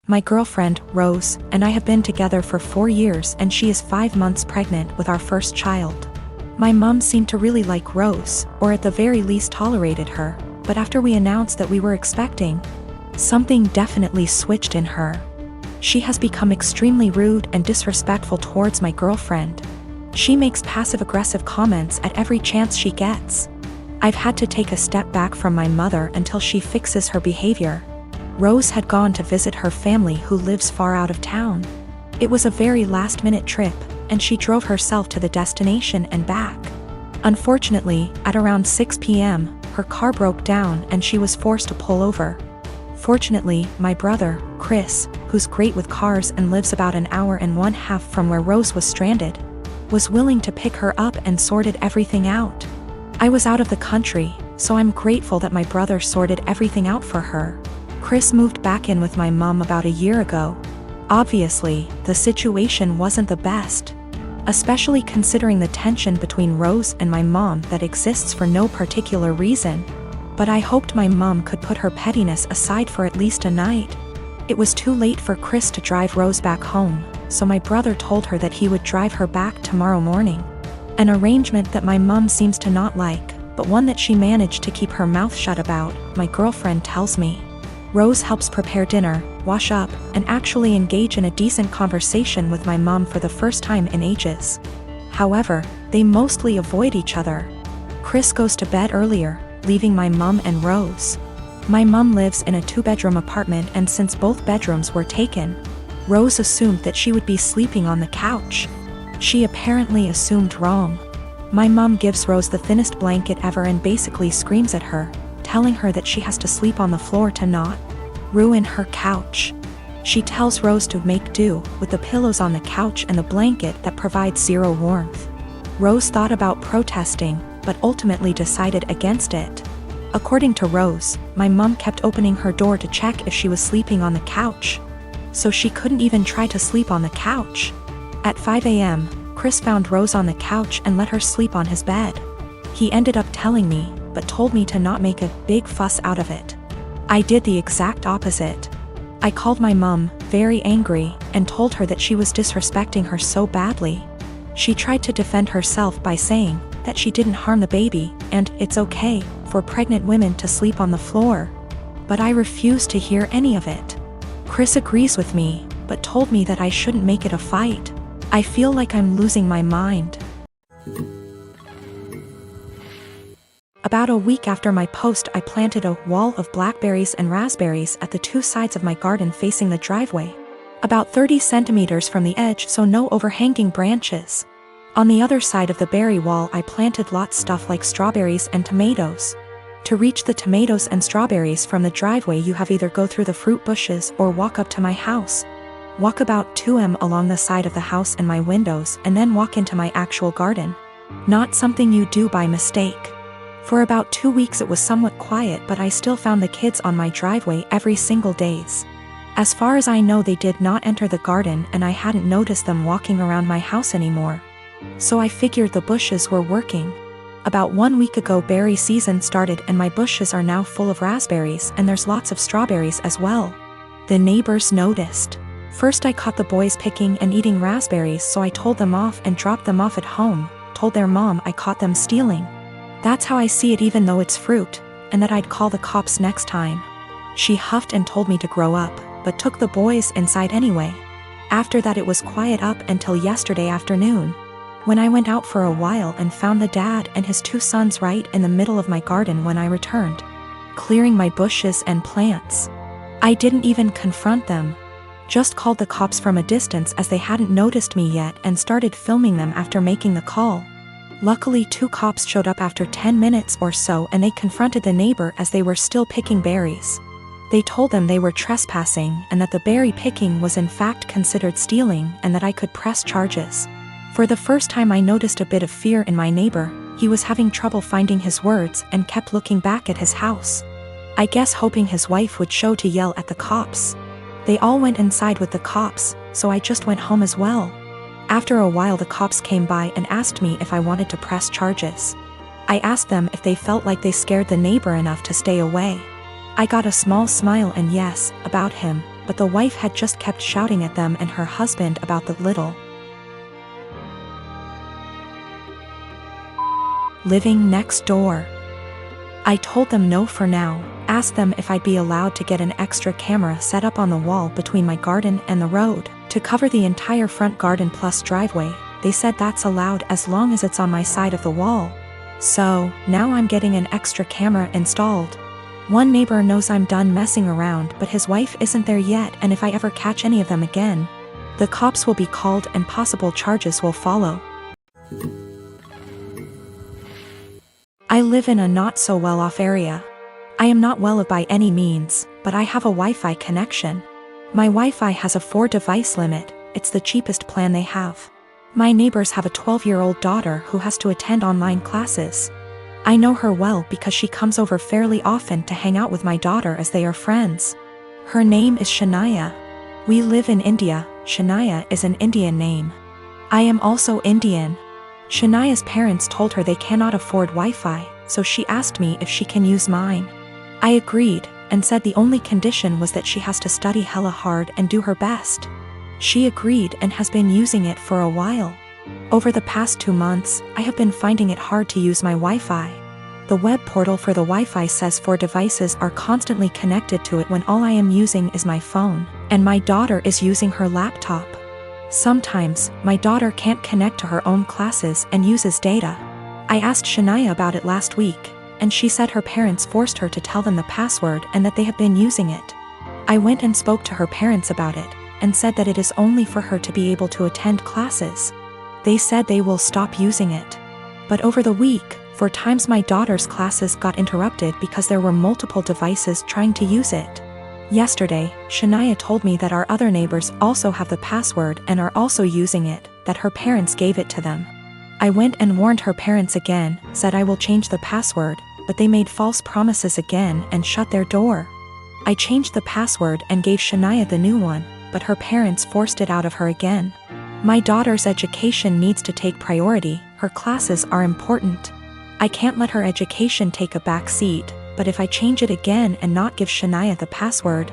My girlfriend, Rose, and I have been together for 4 years and she is 5 months pregnant with our first child. My mom seemed to really like Rose, or at the very least tolerated her, but after we announced that we were expecting, something definitely switched in her. She has become extremely rude and disrespectful towards my girlfriend. She makes passive-aggressive comments at every chance she gets. I've had to take a step back from my mother until she fixes her behavior. Rose had gone to visit her family who lives far out of town. It was a very last-minute trip, and she drove herself to the destination and back. Unfortunately, at around 6 p.m., her car broke down and she was forced to pull over. Fortunately, my brother, Chris, who's great with cars and lives about an hour and 1/2 from where Rose was stranded, was willing to pick her up and sorted everything out. I was out of the country, so I'm grateful that my brother sorted everything out for her. Chris moved back in with my mom about a year ago. Obviously, the situation wasn't the best, especially considering the tension between Rose and my mom that exists for no particular reason. But I hoped my mom could put her pettiness aside for at least a night. It was too late for Chris to drive Rose back home, so my brother told her that he would drive her back tomorrow morning. An arrangement that my mom seems to not like, but one that she managed to keep her mouth shut about, my girlfriend tells me. Rose helps prepare dinner, wash up, and actually engage in a decent conversation with my mom for the first time in ages. However, they mostly avoid each other. Chris goes to bed earlier, leaving my mom and Rose. My mom lives in a 2-bedroom apartment, and since both bedrooms were taken, Rose assumed that she would be sleeping on the couch. She apparently assumed wrong. My mom gives Rose the thinnest blanket ever and basically screams at her, telling her that she has to sleep on the floor to not ruin her couch. She tells Rose to make do with the pillows on the couch and the blanket that provides zero warmth. Rose thought about protesting, but ultimately decided against it. According to Rose, my mom kept opening her door to check if she was sleeping on the couch, so she couldn't even try to sleep on the couch. At 5 a.m., Chris found Rose on the couch and let her sleep on his bed. He ended up telling me, but told me to not make a big fuss out of it. I did the exact opposite. I called my mom, very angry, and told her that she was disrespecting her so badly. She tried to defend herself by saying that she didn't harm the baby, and it's okay for pregnant women to sleep on the floor. But I refused to hear any of it. Chris agrees with me, but told me that I shouldn't make it a fight. I feel like I'm losing my mind. About a week after my post, I planted a wall of blackberries and raspberries at the 2 sides of my garden facing the driveway, about 30 centimeters from the edge, so no overhanging branches. On the other side of the berry wall, I planted lots stuff like strawberries and tomatoes. To reach the tomatoes and strawberries from the driveway, you have either go through the fruit bushes or walk up to my house. Walk about 2 m along the side of the house and my windows, and then walk into my actual garden. Not something you do by mistake. For about 2 weeks it was somewhat quiet, but I still found the kids on my driveway every single days. As far as I know, they did not enter the garden, and I hadn't noticed them walking around my house anymore. So I figured the bushes were working. About 1 week ago, berry season started and my bushes are now full of raspberries, and there's lots of strawberries as well. The neighbors noticed. First I caught the boys picking and eating raspberries, so I told them off and dropped them off at home, told their mom I caught them stealing. That's how I see it, even though it's fruit, and that I'd call the cops next time. She huffed and told me to grow up, but took the boys inside anyway. After that it was quiet up until yesterday afternoon, when I went out for a while and found the dad and his 2 sons right in the middle of my garden when I returned, clearing my bushes and plants. I didn't even confront them, just called the cops from a distance as they hadn't noticed me yet, and started filming them after making the call. Luckily 2 cops showed up after 10 minutes or so, and they confronted the neighbor as they were still picking berries. They told them they were trespassing and that the berry picking was in fact considered stealing, and that I could press charges. For the first time I noticed a bit of fear in my neighbor. He was having trouble finding his words and kept looking back at his house. I guess hoping his wife would show to yell at the cops. They all went inside with the cops, so I just went home as well. After a while the cops came by and asked me if I wanted to press charges. I asked them if they felt like they scared the neighbor enough to stay away. I got a small smile and yes, about him, but the wife had just kept shouting at them and her husband about the little living next door. I told them no for now, asked them if I'd be allowed to get an extra camera set up on the wall between my garden and the road, to cover the entire front garden plus driveway. They said that's allowed as long as it's on my side of the wall. So, now I'm getting an extra camera installed. One neighbor knows I'm done messing around, but his wife isn't there yet, and if I ever catch any of them again, the cops will be called and possible charges will follow. I live in a not so well-off area. I am not well-off by any means, but I have a Wi-Fi connection. My Wi-Fi has a 4-device limit. It's the cheapest plan they have. My neighbors have a 12-year-old daughter who has to attend online classes. I know her well because she comes over fairly often to hang out with my daughter as they are friends. Her name is Shania. We live in India. Shania is an Indian name. I am also Indian. Shania's parents told her they cannot afford Wi-Fi, so she asked me if she can use mine. I agreed, and said the only condition was that she has to study hella hard and do her best. She agreed and has been using it for a while. Over the past 2 months, I have been finding it hard to use my Wi-Fi. The web portal for the Wi-Fi says 4 devices are constantly connected to it when all I am using is my phone, and my daughter is using her laptop. Sometimes, my daughter can't connect to her own classes and uses data. I asked Shania about it last week, and she said her parents forced her to tell them the password and that they have been using it. I went and spoke to her parents about it, and said that it is only for her to be able to attend classes. They said they will stop using it. But over the week, 4 times my daughter's classes got interrupted because there were multiple devices trying to use it. Yesterday, Shania told me that our other neighbors also have the password and are also using it, that her parents gave it to them. I went and warned her parents again, said I will change the password, but they made false promises again and shut their door. I changed the password and gave Shania the new one, but her parents forced it out of her again. My daughter's education needs to take priority, her classes are important. I can't let her education take a back seat, but if I change it again and not give Shania the password,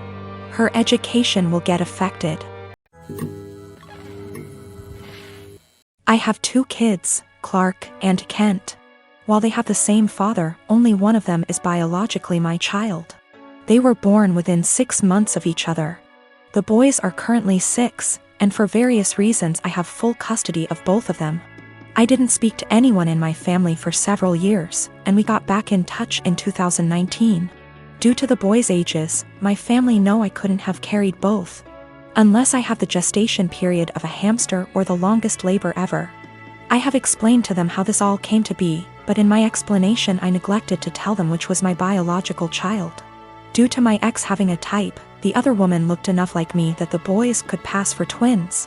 her education will get affected. I have 2 kids, Clark and Kent. While they have the same father, only one of them is biologically my child. They were born within 6 months of each other. The boys are currently 6, and for various reasons I have full custody of both of them. I didn't speak to anyone in my family for several years, and we got back in touch in 2019. Due to the boys' ages, my family know I couldn't have carried both, unless I have the gestation period of a hamster or the longest labor ever. I have explained to them how this all came to be, but in my explanation I neglected to tell them which was my biological child. Due to my ex having a type, the other woman looked enough like me that the boys could pass for twins.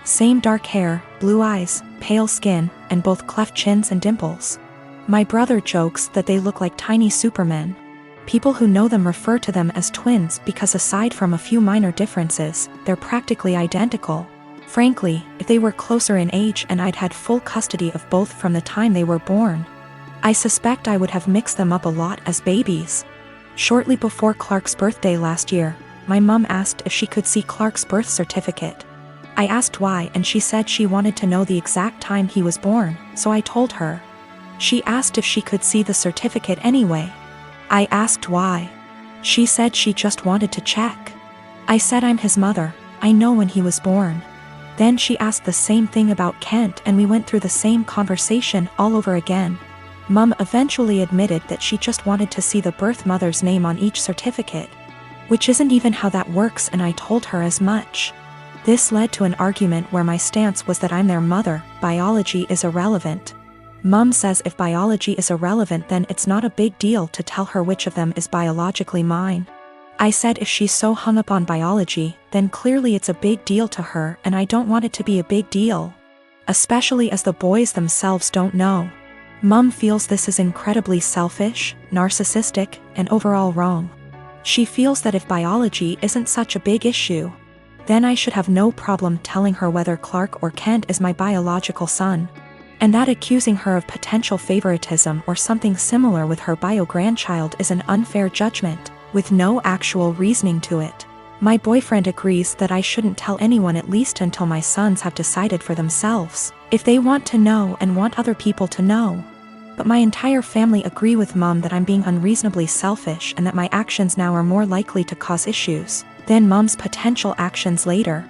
Same dark hair, blue eyes, pale skin, and both cleft chins and dimples. My brother jokes that they look like tiny supermen. People who know them refer to them as twins because aside from a few minor differences, they're practically identical. Frankly, if they were closer in age and I'd had full custody of both from the time they were born, I suspect I would have mixed them up a lot as babies. Shortly before Clark's birthday last year, my mom asked if she could see Clark's birth certificate. I asked why and she said she wanted to know the exact time he was born, so I told her. She asked if she could see the certificate anyway. I asked why. She said she just wanted to check. I said I'm his mother, I know when he was born. Then she asked the same thing about Kent and we went through the same conversation all over again. Mum eventually admitted that she just wanted to see the birth mother's name on each certificate, which isn't even how that works, and I told her as much. This led to an argument where my stance was that I'm their mother, biology is irrelevant. Mum says if biology is irrelevant then it's not a big deal to tell her which of them is biologically mine. I said if she's so hung up on biology, then clearly it's a big deal to her and I don't want it to be a big deal. Especially as the boys themselves don't know. Mum feels this is incredibly selfish, narcissistic, and overall wrong. She feels that if biology isn't such a big issue, then I should have no problem telling her whether Clark or Kent is my biological son. And that accusing her of potential favoritism or something similar with her bio-grandchild is an unfair judgment, with no actual reasoning to it. My boyfriend agrees that I shouldn't tell anyone, at least until my sons have decided for themselves if they want to know and want other people to know. But my entire family agree with Mom that I'm being unreasonably selfish and that my actions now are more likely to cause issues than Mom's potential actions later.